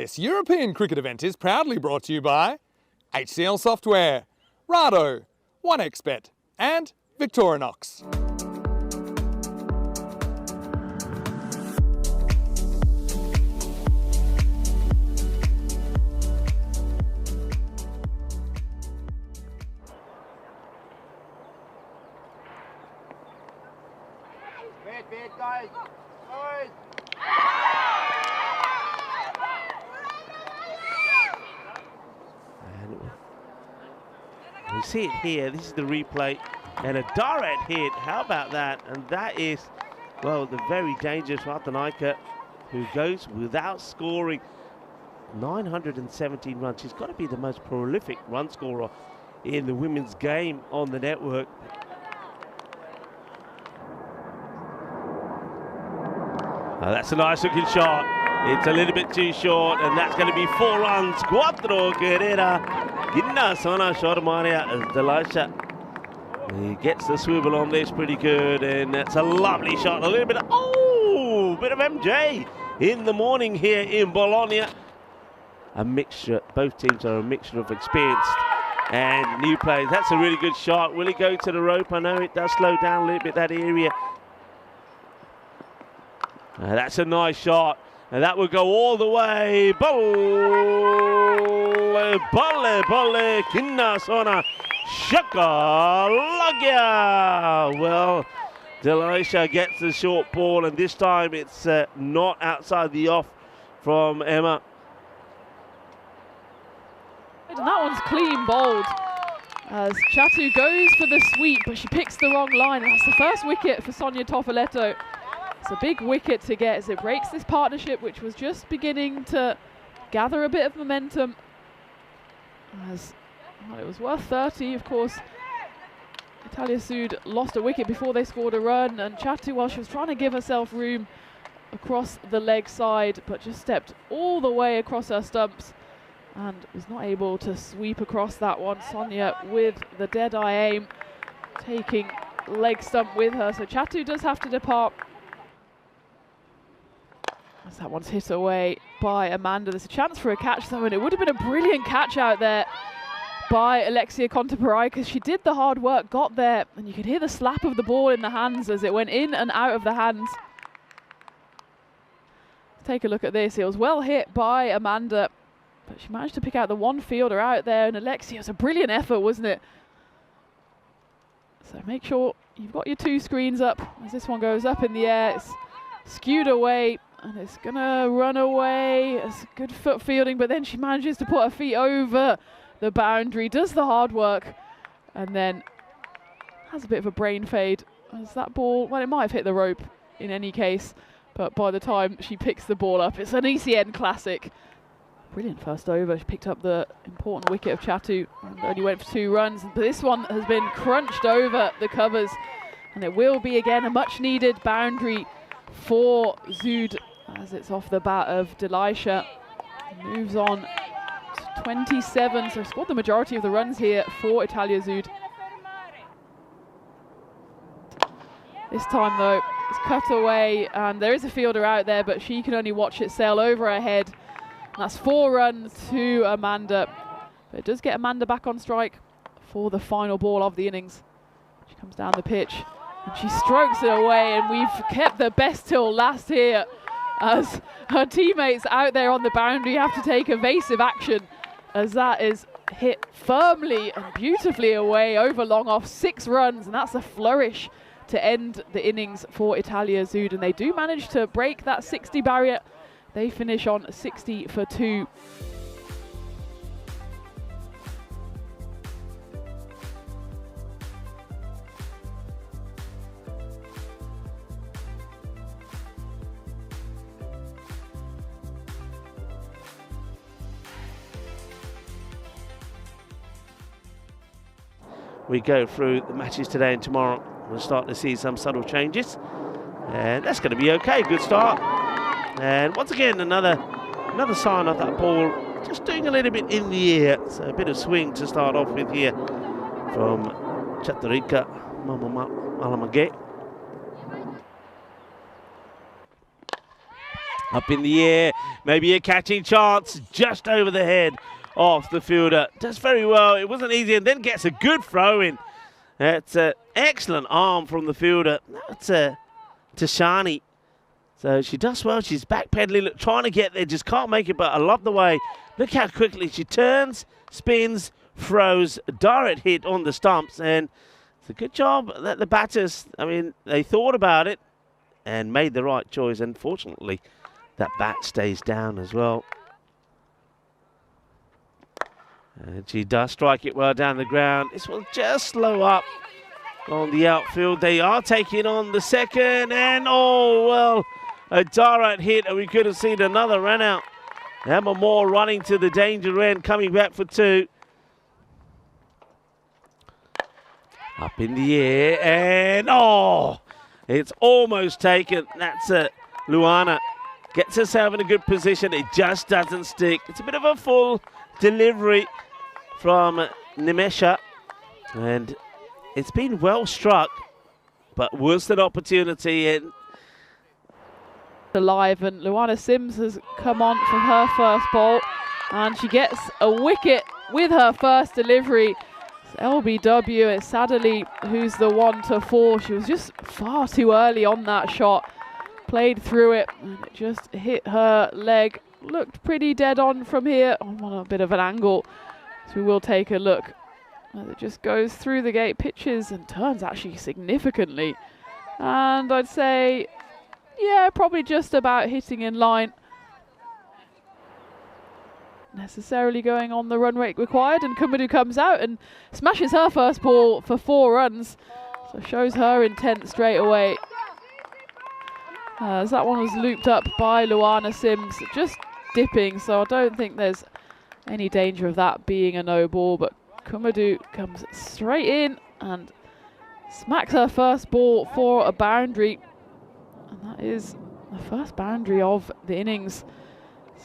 This European cricket event is proudly brought to you by HCL Software, Rado, 1xBet and Victorinox. Wait, guys. Guys. And we see it here. This is the replay. And a direct hit. How about that? And that is, well, the very dangerous Ratanaika, who goes without scoring 917 runs. She's got to be the most prolific run scorer in the women's game on the network. Oh, that's a nice looking shot. It's a little bit too short, and that's going to be 4 runs. Cuatro Guerrera. Ginna Sana Shormaria as Delisha. He gets the swivel on this pretty good, and that's a lovely shot. A little bit of, bit of MJ in the morning here in Bologna. A mixture, both teams are a mixture of experienced and new players. That's a really good shot. Will it go to the rope? I know it does slow down a little bit, that area. That's a nice shot, and that will go all the way. Bolle, Kinna Sona, Shakalagya. Well, Delisha gets the short ball, and this time it's not outside the off from Emma. And that one's clean bowled as Chatu goes for the sweep, but she picks the wrong line, and that's the first wicket for Sonia Toffolietto. It's a big wicket to get as it breaks this partnership, which was just beginning to gather a bit of momentum. As well, it was worth 30, of course. Italia Sud lost a wicket before they scored a run, and Chatu, while she was trying to give herself room across the leg side, but just stepped all the way across her stumps and was not able to sweep across that one. Sonia with the dead-eye aim, taking leg stump with her, so Chatu does have to depart. As that one's hit away by Amanda. There's a chance for a catch though, and it would have been a brilliant catch out there by Alexia Contaparai, because she did the hard work, got there, and you could hear the slap of the ball in the hands as it went in and out of the hands. Take a look at this. It was well hit by Amanda, but she managed to pick out the one fielder out there, and Alexia, it was a brilliant effort, wasn't it? So make sure you've got your 2 screens up as this one goes up in the air. It's skewed away, and it's gonna run away. It's good foot fielding, but then she manages to put her feet over the boundary, does the hard work, and then has a bit of a brain fade as that ball, well, it might have hit the rope in any case, but by the time she picks the ball up, it's an ECN classic. Brilliant first over. She picked up the important wicket of Chatu and only went for 2 runs, but this one has been crunched over the covers, and it will be again a much needed boundary for Zud as it's off the bat of Delisha. Moves on to 27, so scored the majority of the runs here for Italia Zud. This time though, it's cut away, and there is a fielder out there, but she can only watch it sail over her head. And that's 4 runs to Amanda, but it does get Amanda back on strike for the final ball of the innings. She comes down the pitch, and she strokes it away, and we've kept the best till last here as her teammates out there on the boundary have to take evasive action as that is hit firmly and beautifully away over long off. 6 runs, and that's a flourish to end the innings for Italia Zud, and they do manage to break that 60 barrier. They finish on 60 for 2. We go through the matches today and tomorrow. We'll start to see some subtle changes, and that's going to be okay. Good start, and once again another sign of that ball just doing a little bit in the air. So a bit of swing to start off with here from Chatarika Malamage. Up in the air, maybe a catching chance, just over the head of the fielder. Does very well, it wasn't easy, and then gets a good throw in. That's an excellent arm from the fielder. That's Tashani. So she does well, she's backpedaling, look, trying to get there, just can't make it, but I love the way. Look how quickly she turns, spins, throws, a direct hit on the stumps, and it's a good job that the batters, I mean, they thought about it and made the right choice. Unfortunately, that bat stays down as well. And she does strike it well down the ground. This will just slow up on the outfield. They are taking on the second, and oh, well, a direct hit, and we could have seen another run out. Emma Moore running to the danger end, coming back for 2. Up in the air, and oh, it's almost taken. That's Luana. Gets herself in a good position. It just doesn't stick. It's a bit of a full delivery from Nimesha, and it's been well struck, but was an opportunity. And alive, and Luana Sims has come on for her first ball, and she gets a wicket with her first delivery. It's LBW, it's Sadali who's the 1-4. She was just far too early on that shot, played through it, and it just hit her leg. Looked pretty dead on from here, on a bit of an angle, so we will take a look as it just goes through the gate, pitches and turns actually significantly, and I'd say, yeah, probably just about hitting in line. Necessarily going on the run rate required, and Kumadu comes out and smashes her first ball for 4 runs, so shows her intent straight away. As that one was looped up by Luana Sims, just dipping, so I don't think there's any danger of that being a no ball, but Kumadu comes straight in and smacks her first ball for a boundary, and that is the first boundary of the innings.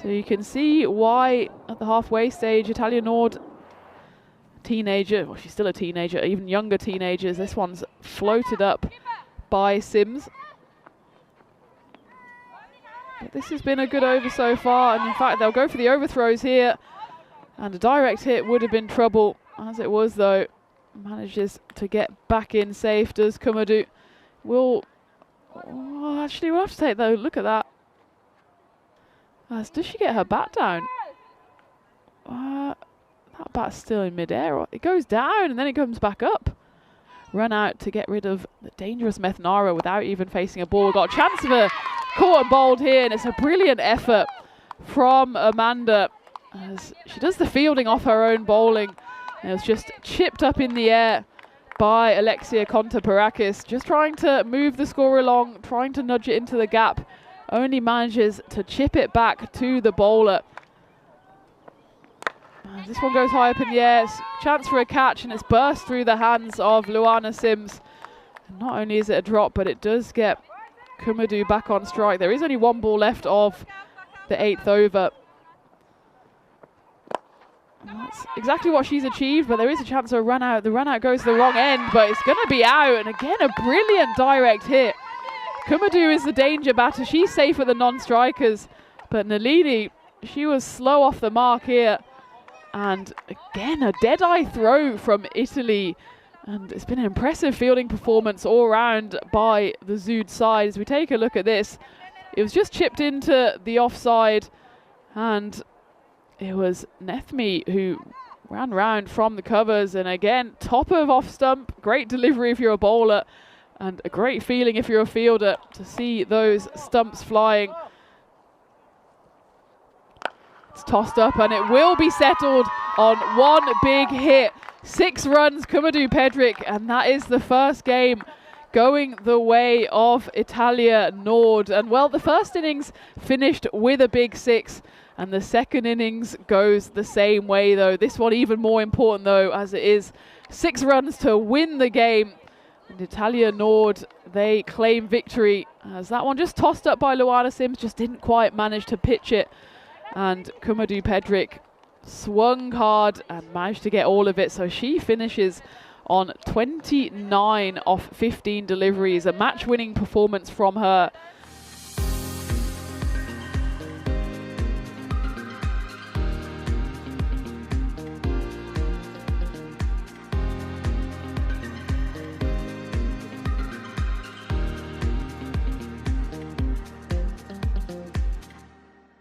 So you can see why at the halfway stage, Italia Nord, teenager, well, she's still a teenager, even younger teenagers, this one's floated up by Sims. But this has been a good over so far, and in fact they'll go for the overthrows here, and a direct hit would have been trouble. As it was though, manages to get back in safe. Does Kumadu? Will, oh, actually we'll have to take though, look at that. Does she get her bat down? That bat's still in mid-air. It goes down and then it comes back up. Run out to get rid of the dangerous Methnara without even facing a ball. Got a chance of a caught and bowled here, and it's a brilliant effort from Amanda as she does the fielding off her own bowling. And it was just chipped up in the air by Alexia Kontaparakis, just trying to move the score along, trying to nudge it into the gap. Only manages to chip it back to the bowler. This one goes high up in the air. Chance for a catch, and it's burst through the hands of Luana Sims. And not only is it a drop, but it does get Kumadu back on strike. There is only 1 ball left of the 8th over. And that's exactly what she's achieved, but there is a chance of a run out. The run out goes to the wrong end, but it's going to be out. And again, a brilliant direct hit. Kumadu is the danger batter. She's safe with the non-strikers, but Nalini, she was slow off the mark here. And again, a dead-eye throw from Italy. And it's been an impressive fielding performance all round by the Zood side. As we take a look at this, it was just chipped into the offside, and it was Nethmi who ran round from the covers. And again, top of off stump, great delivery if you're a bowler, and a great feeling if you're a fielder to see those stumps flying. It's tossed up and it will be settled on 1 big hit. 6 runs, Kumadu Pedrick, and that is the first game going the way of Italia Nord. And well, the first innings finished with a big 6, and the second innings goes the same way though. This one even more important though, as it is 6 runs to win the game. And Italia Nord, they claim victory, as that one just tossed up by Luana Sims, just didn't quite manage to pitch it. And Kumadu Pedrick swung hard and managed to get all of it, so she finishes on 29 off 15 deliveries. A match-winning performance from her.